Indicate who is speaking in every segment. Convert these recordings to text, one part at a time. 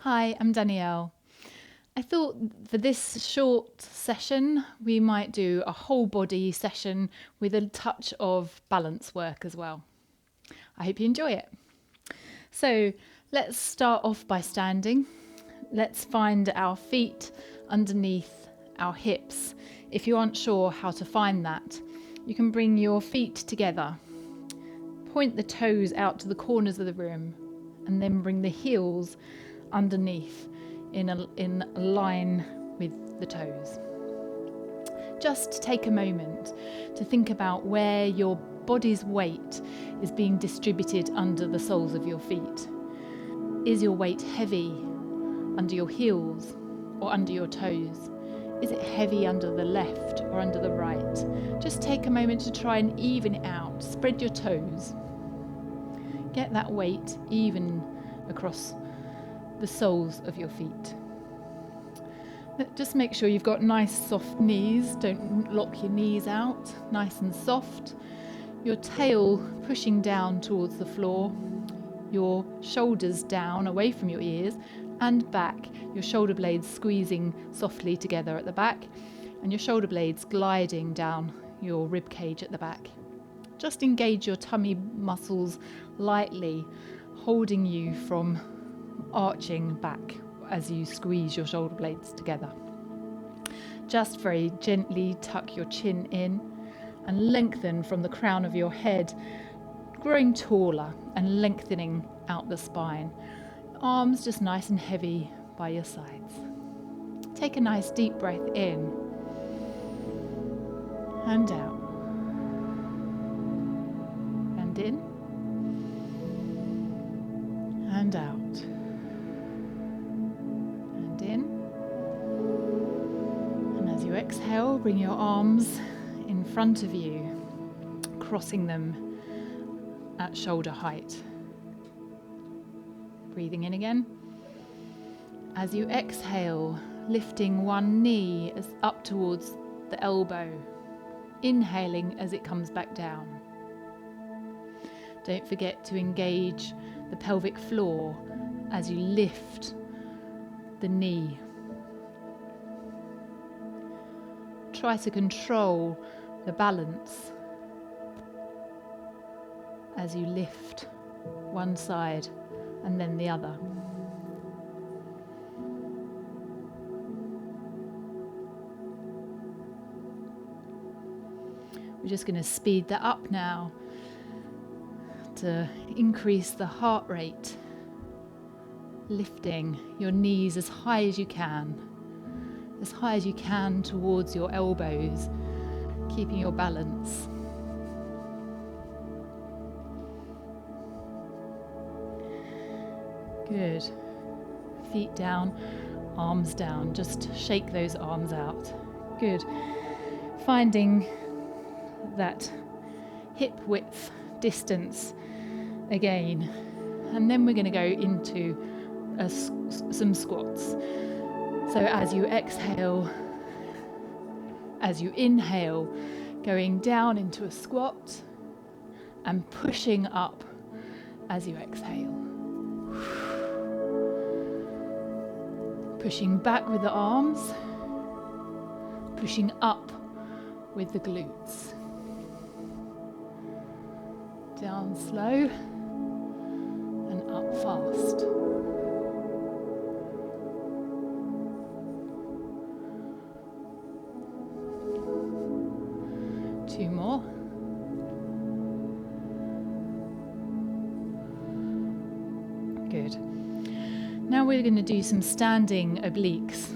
Speaker 1: Hi, I'm Danielle. I thought for this short session, we might do a whole body session with a touch of balance work as well. I hope you enjoy it. So let's start off by standing. Let's find our feet underneath our hips. If you aren't sure how to find that, you can bring your feet together. Point the toes out to the corners of the room and then bring the heels underneath in a line with the toes. Just take a moment to think about where your body's weight is being distributed under the soles of your feet. Is your weight heavy under your heels or under your toes? Is it heavy under the left or under the right? Just take a moment to try and even it out. Spread your toes. Get that weight even across the soles of your feet. Just make sure you've got nice soft knees. Don't lock your knees out. Nice and soft. Your tail pushing down towards the floor. Your shoulders down away from your ears and back. Your shoulder blades squeezing softly together at the back and your shoulder blades gliding down your rib cage at the back. Just engage your tummy muscles lightly, holding you from arching back as you squeeze your shoulder blades together. Just very gently tuck your chin in and lengthen from the crown of your head, growing taller and lengthening out the spine. Arms just nice and heavy by your sides. Take a nice deep breath in and out. And in and out. And in. And as you exhale, bring your arms in front of you, crossing them at shoulder height. Breathing in again. As you exhale, lifting one knee up towards the elbow, inhaling as it comes back down. Don't forget to engage the pelvic floor as you lift the knee. Try to control the balance as you lift one side and then the other. We're just going to speed that up now to increase the heart rate, lifting your knees as high as you can towards your elbows, keeping your balance. Good. Feet down, arms down. Just shake those arms out. Good. Finding that hip width distance again, and then we're going to go into some squats. So as you exhale, as you inhale, going down into a squat and pushing up as you exhale. Pushing back with the arms, pushing up with the glutes. Down slow and up fast. Two more. Good. Now we're going to do some standing obliques.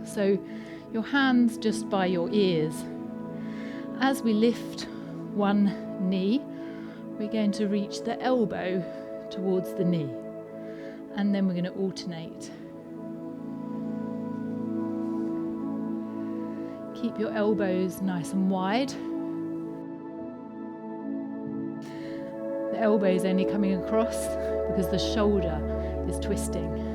Speaker 1: So your hands just by your ears. As we lift one knee, we're going to reach the elbow towards the knee, and then we're going to alternate. Keep your elbows nice and wide. The elbow is only coming across because the shoulder is twisting.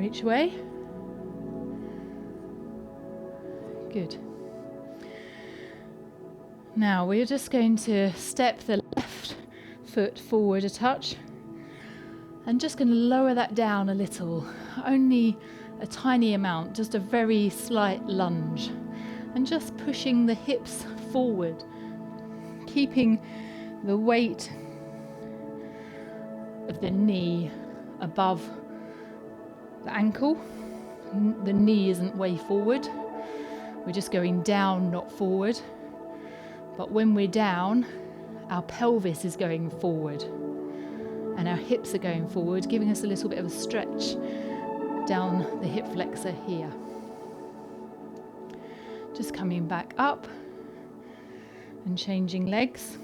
Speaker 1: Each way. Good. Now we're just going to step the left foot forward a touch and just going to lower that down a little, only a tiny amount, just a very slight lunge, and just pushing the hips forward, keeping the weight of the knee above the ankle. The knee isn't way forward. We're just going down, not forward. But when we're down, our pelvis is going forward and our hips are going forward, giving us a little bit of a stretch down the hip flexor here. Just coming back up and changing legs.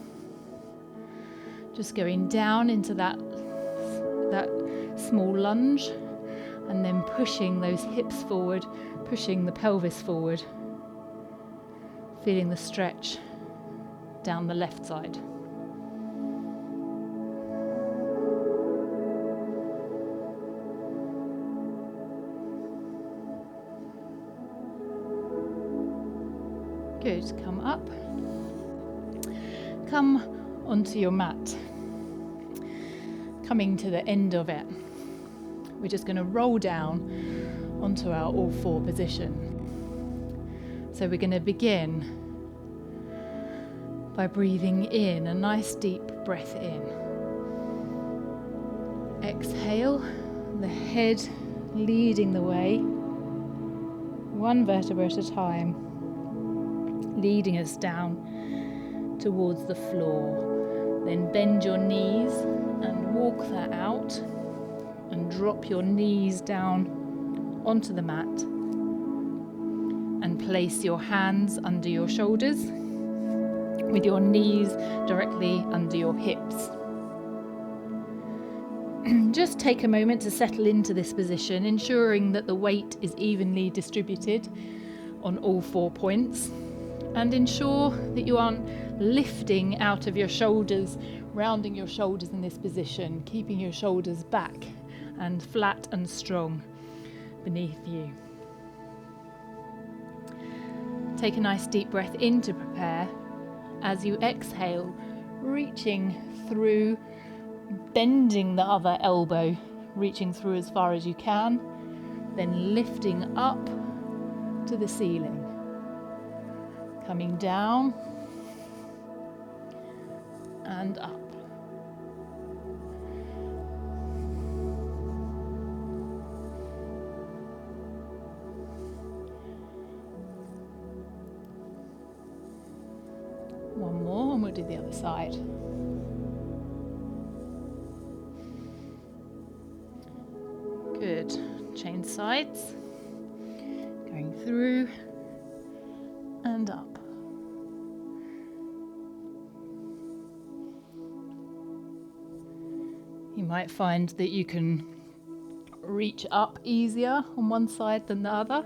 Speaker 1: Just going down into that small lunge and then pushing those hips forward, pushing the pelvis forward, feeling the stretch down the left side. Good, come up. Come onto your mat. Coming to the end of it, we're just going to roll down onto our all four position. So we're going to begin by breathing in, a nice deep breath in. Exhale, the head leading the way, one vertebra at a time, leading us down towards the floor. Then bend your knees and walk that out and drop your knees down onto the mat and place your hands under your shoulders with your knees directly under your hips. Just take a moment to settle into this position, ensuring that the weight is evenly distributed on all 4 points, and ensure that you aren't lifting out of your shoulders, rounding your shoulders in this position, keeping your shoulders back and flat and strong beneath you. Take a nice deep breath in to prepare. As you exhale, reaching through, bending the other elbow, reaching through as far as you can, then lifting up to the ceiling. Coming down and up. One more and we'll do the other side. Good. Change sides. Going through and up. You might find that you can reach up easier on one side than the other.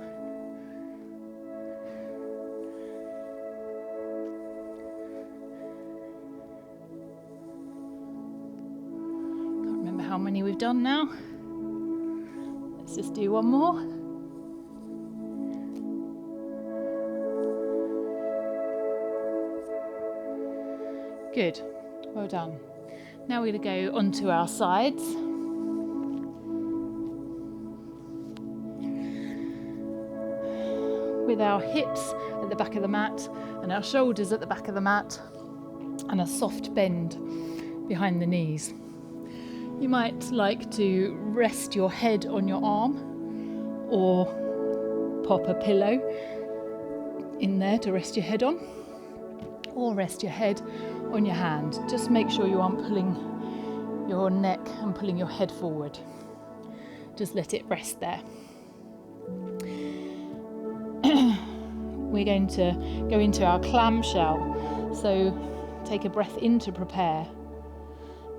Speaker 1: Can't remember how many we've done now. Let's just do one more. Good, well done. Now we're going to go onto our sides. With our hips at the back of the mat and our shoulders at the back of the mat and a soft bend behind the knees. You might like to rest your head on your arm or pop a pillow in there to rest your head on, or rest your head on your hand. Just make sure you aren't pulling your neck and pulling your head forward. Just let it rest there. We're going to go into our clamshell. So take a breath in to prepare.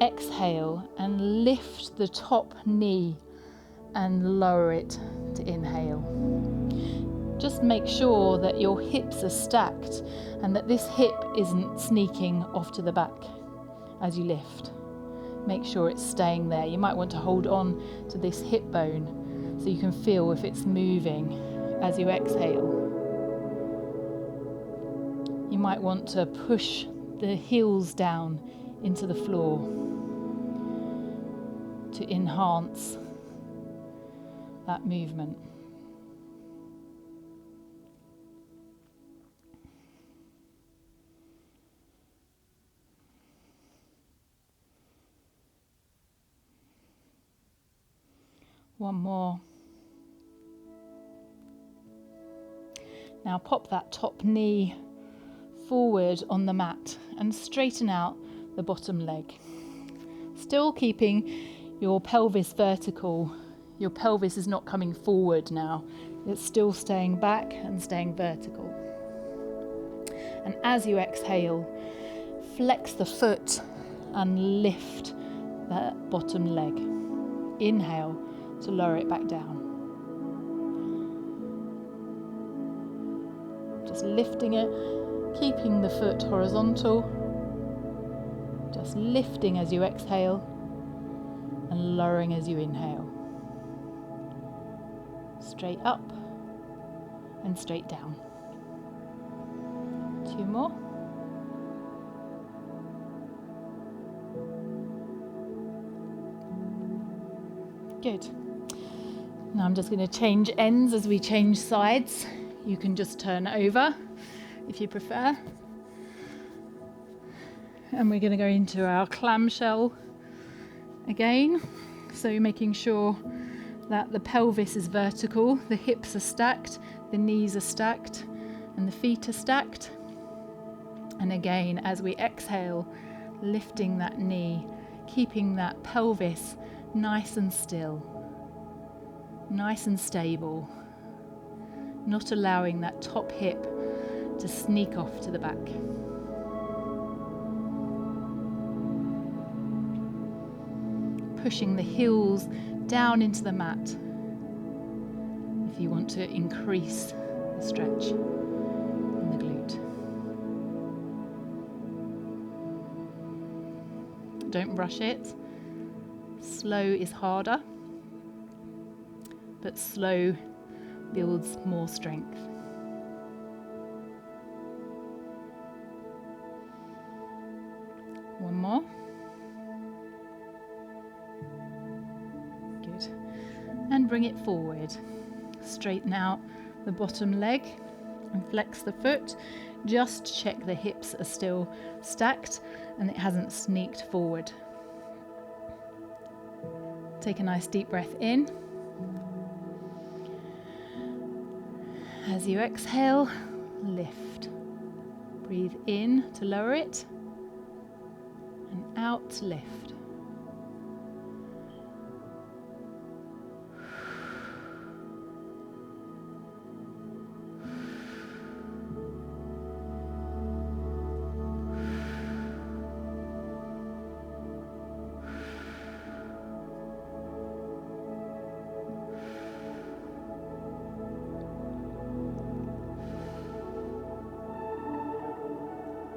Speaker 1: Exhale and lift the top knee and lower it to inhale. Just make sure that your hips are stacked and that this hip isn't sneaking off to the back as you lift. Make sure it's staying there. You might want to hold on to this hip bone so you can feel if it's moving as you exhale. You might want to push the heels down into the floor to enhance that movement. One more. Now pop that top knee forward on the mat and straighten out the bottom leg. Still keeping your pelvis vertical. Your pelvis is not coming forward now. It's still staying back and staying vertical. And as you exhale, flex the foot and lift that bottom leg. Inhale to lower it back down. Just lifting it, keeping the foot horizontal. Just lifting as you exhale and lowering as you inhale. Straight up and straight down. 2 more. Good. Now I'm just going to change ends as we change sides. You can just turn over if you prefer. And we're going to go into our clamshell again. So you're making sure that the pelvis is vertical, the hips are stacked, the knees are stacked, and the feet are stacked. And again, as we exhale, lifting that knee, keeping that pelvis nice and still, nice and stable, not allowing that top hip to sneak off to the back. Pushing the heels down into the mat if you want to increase the stretch in the glute. Don't rush it. Slow is harder, but slow builds more strength. One more. Good. And bring it forward. Straighten out the bottom leg and flex the foot. Just check the hips are still stacked and it hasn't sneaked forward. Take a nice deep breath in. As you exhale, lift. Breathe in to lower it and out to lift.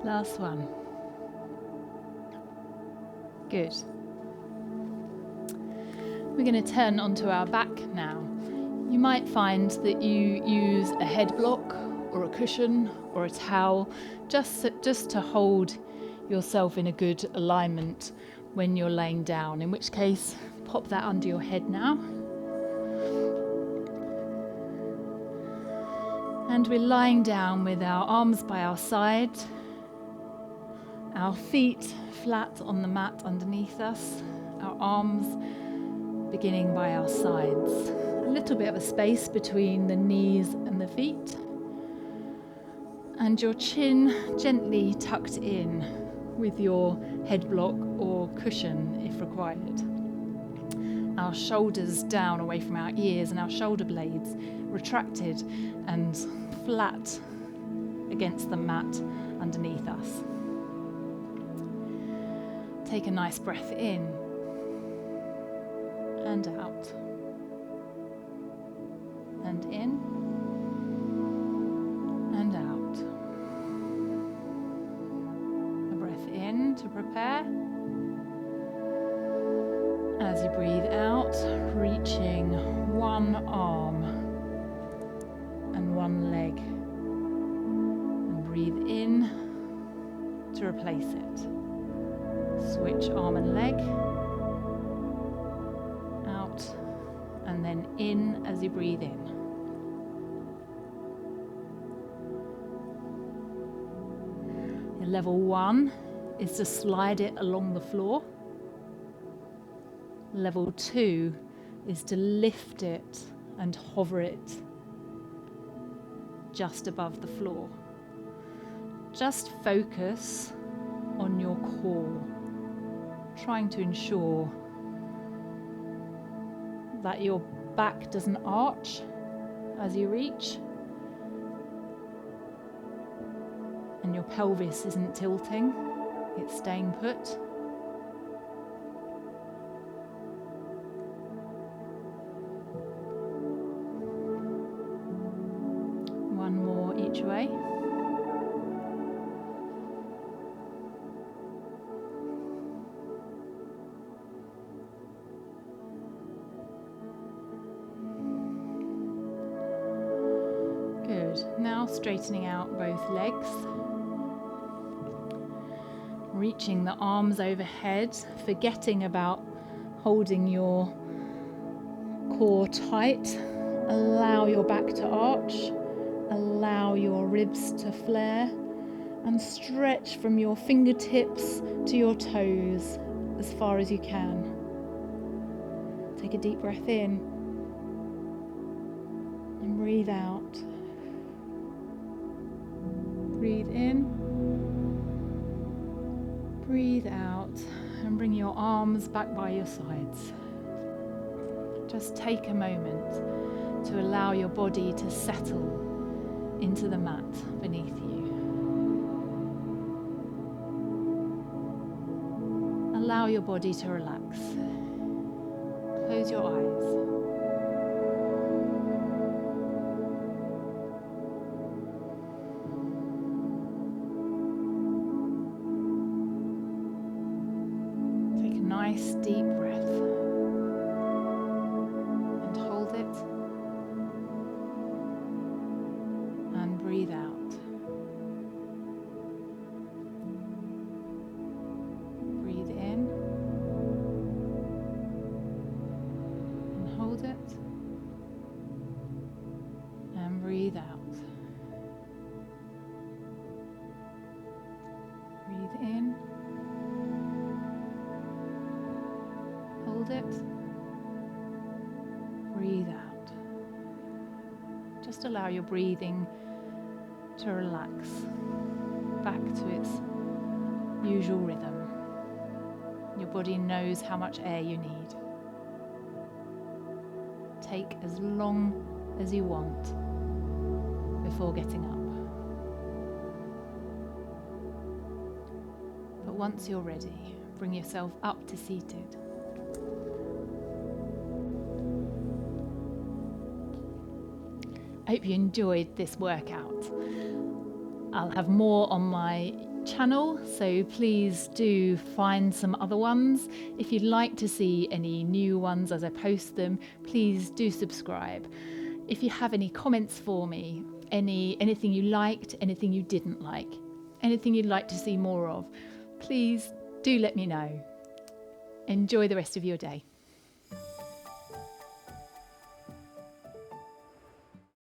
Speaker 1: Last one. Good. We're going to turn onto our back now. You might find that you use a head block or a cushion or a towel just to hold yourself in a good alignment when you're laying down, in which case pop that under your head now. And we're lying down with our arms by our side, our feet flat on the mat underneath us, our arms beginning by our sides. A little bit of a space between the knees and the feet. And your chin gently tucked in with your head block or cushion if required. Our shoulders down away from our ears and our shoulder blades retracted and flat against the mat underneath us. Take a nice breath in and out, and in and out. A breath in to prepare. As you breathe out, reaching one arm and one leg. And breathe in to replace it. Switch arm and leg. Out and then in as you breathe in. Level 1 is to slide it along the floor. Level 2 is to lift it and hover it just above the floor. Just focus on your core, trying to ensure that your back doesn't arch as you reach and your pelvis isn't tilting, it's staying put. One more each way. Good. Now straightening out both legs. Reaching the arms overhead, forgetting about holding your core tight. Allow your back to arch. Allow your ribs to flare. And stretch from your fingertips to your toes as far as you can. Take a deep breath in. And breathe out. Breathe in. Breathe out and bring your arms back by your sides. Just take a moment to allow your body to settle into the mat beneath you. Allow your body to relax. Close your eyes. Nice deep breath and hold it and breathe out. Breathe in and hold it and breathe out. Breathe in. Hold it. Breathe out. Just allow your breathing to relax back to its usual rhythm. Your body knows how much air you need. Take as long as you want before getting up. But once you're ready, bring yourself up to seated. I hope you enjoyed this workout. I'll have more on my channel, so please do find some other ones. If you'd like to see any new ones as I post them, please do subscribe. If you have any comments for me, anything you liked, anything you didn't like, anything you'd like to see more of, please do let me know. Enjoy the rest of your day.